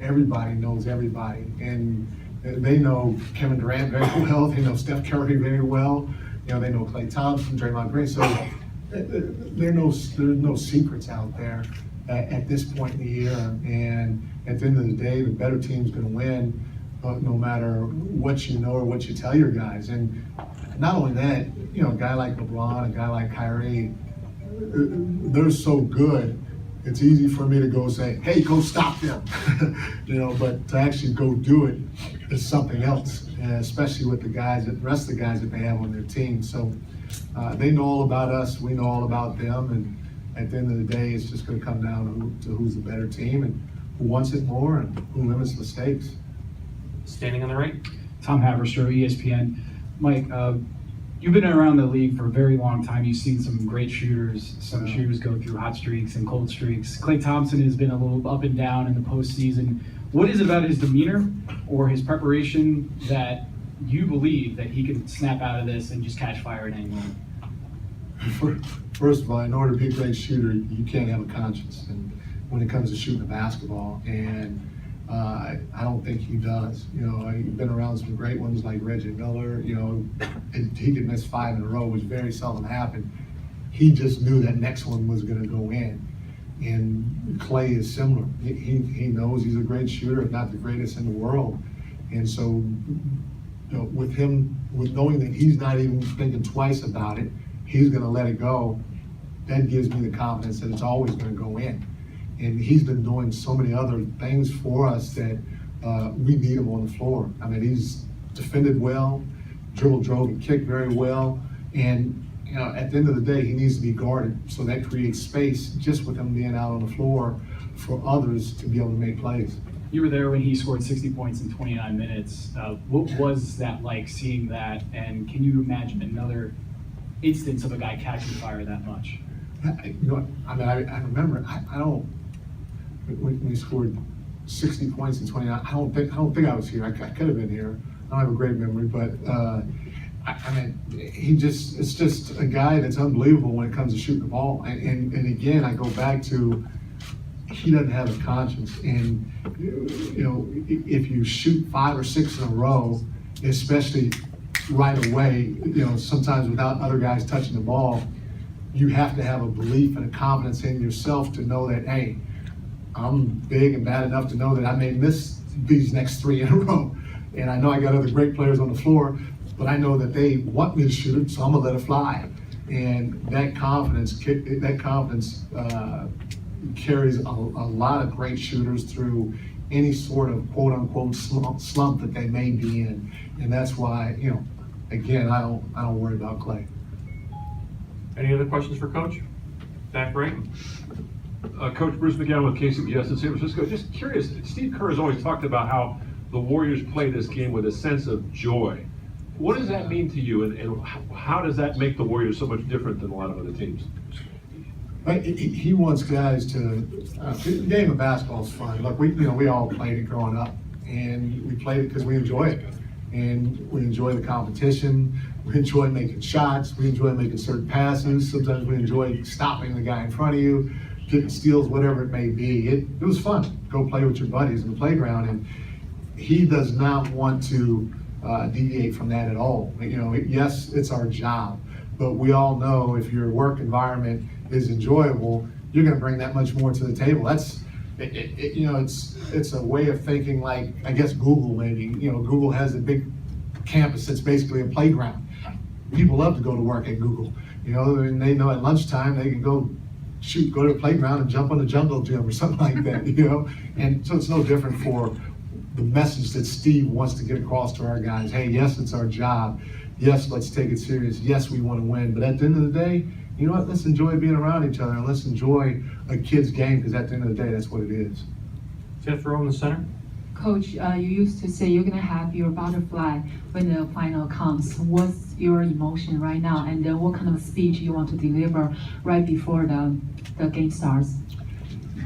Everybody knows everybody, and they know Kevin Durant very well. They know Steph Curry very well. They know Klay Thompson, Draymond Green. So there's no secrets out there at this point in the year. And at the end of the day, the better team's going to win, no matter what you know or what you tell your guys. And not only that, a guy like LeBron, a guy like Kyrie, they're so good. It's easy for me to go say, hey, go stop them, but to actually go do it is something else, especially with the rest of the guys that they have on their team. So they know all about us, we know all about them, and at the end of the day, it's just going to come down to who's the better team and who wants it more and who limits mistakes. Standing on the right. Tom Haverstraw, ESPN. Mike, you've been around the league for a very long time. You've seen some great shooters. Some shooters go through hot streaks and cold streaks. Klay Thompson has been a little up and down in the postseason. What is it about his demeanor or his preparation that you believe that he can snap out of this and just catch fire at any moment? First of all, in order to be a great shooter, you can't have a conscience. And when it comes to shooting a basketball, and I don't think he does. He's been around some great ones like Reggie Miller, and he could miss 5 in a row, which very seldom happened. He just knew that next one was going to go in. And Klay is similar. He knows he's a great shooter, if not the greatest in the world. And so, with knowing that he's not even thinking twice about it, he's going to let it go, that gives me the confidence that it's always going to go in. And he's been doing so many other things for us that we need him on the floor. I mean, he's defended well, drove, and kicked very well. And at the end of the day, he needs to be guarded. So that creates space just with him being out on the floor for others to be able to make plays. You were there when he scored 60 points in 29 minutes. What was that like, seeing that? And can you imagine another instance of a guy catching fire that much? I remember. I don't. When he scored 60 points in 29, I don't think I was here. I could have been here. I don't have a great memory, but it's just a guy that's unbelievable when it comes to shooting the ball. And again, I go back to, he doesn't have a conscience. And if you shoot 5 or 6 in a row, especially right away, sometimes without other guys touching the ball, you have to have a belief and a confidence in yourself to know that, hey, I'm big and bad enough to know that I may miss these next 3 in a row. And I know I got other great players on the floor, but I know that they want me to shoot it, so I'm gonna let it fly. And that confidence carries a lot of great shooters through any sort of quote unquote slump that they may be in. And that's why, again, I don't worry about Klay. Any other questions for Coach? Back right. Coach Bruce McGowan with KCBS in San Francisco. Just curious, Steve Kerr has always talked about how the Warriors play this game with a sense of joy. What does that mean to you, and how does that make the Warriors so much different than a lot of other teams? He wants guys to. The game of basketball is fun. Look, we all played it growing up, and we played it because we enjoy it, and we enjoy the competition. We enjoy making shots. We enjoy making certain passes. Sometimes we enjoy stopping the guy in front of you, getting steals, whatever it may be. It was fun. Go play with your buddies in the playground, and he does not want to deviate from that at all. Yes, it's our job, but we all know if your work environment is enjoyable, you're going to bring that much more to the table. It's a way of thinking, like, I guess Google maybe. Google has a big campus that's basically a playground. People love to go to work at Google. And they know at lunchtime they can go to the playground and jump on the jungle gym or something like that. And so it's no different for the message that Steve wants to get across to our guys. Hey, yes, it's our job. Yes, let's take it serious. Yes, we want to win. But at the end of the day, you know what? Let's enjoy being around each other, and let's enjoy a kid's game, because at the end of the day, that's what it is. Fifth row in the center. Coach, you used to say you're going to have your butterfly when the final comes. What's your emotion right now, and then what kind of speech you want to deliver right before the game starts?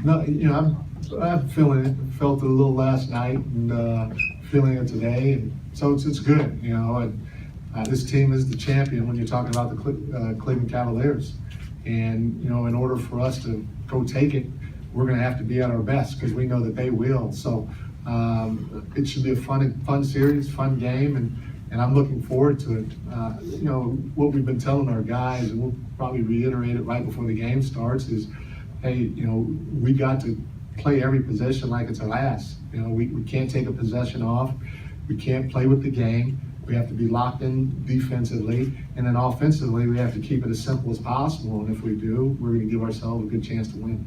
No, I'm feeling it. Felt it a little last night, and feeling it today, and so it's good. This team is the champion when you're talking about the Cleveland Cavaliers, and in order for us to go take it, we're gonna have to be at our best, because we know that they will. So, it should be a fun series, fun game, and I'm looking forward to it. You know, what we've been telling our guys, and we'll probably reiterate it right before the game starts, is, hey, you know, we got to play every possession like it's our last. You know, we can't take a possession off. We can't play with the game. We have to be locked in defensively, and then offensively, we have to keep it as simple as possible. And if we do, we're going to give ourselves a good chance to win.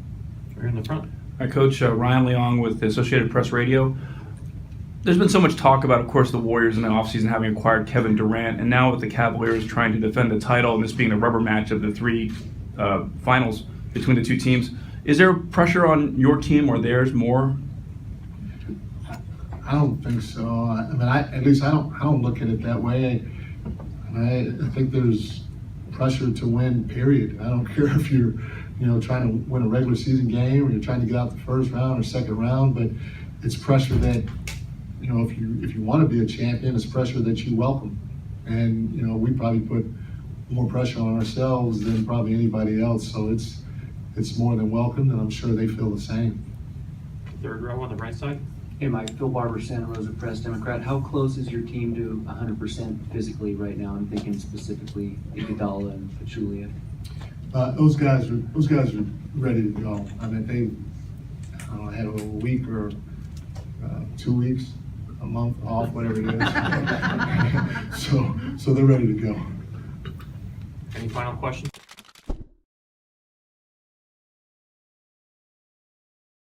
Right in the front. Hi, Coach. Ryan Leong with the Associated Press Radio. There's been so much talk about, of course, the Warriors in the offseason having acquired Kevin Durant, and now with the Cavaliers trying to defend the title, and this being a rubber match of the three finals between the two teams. Is there pressure on your team or theirs more? I don't think so. I mean, at least I don't look at it that way. I think there's pressure to win, period. I don't care if you're, you know, trying to win a regular season game or you're trying to get out the first round or second round, but it's pressure that, you know, if you want to be a champion, it's pressure that you welcome. And, you know, we probably put more pressure on ourselves than probably anybody else, so it's more than welcome, and I'm sure they feel the same. Third row on the right side. Hey Mike, Phil Barber, Santa Rosa Press Democrat. How close is your team to 100% physically right now? I'm thinking specifically Iguodala and Pachulia. Those guys are ready to go. I mean, I don't know, had a week or 2 weeks, a month off, whatever it is. So they're ready to go. Any final questions?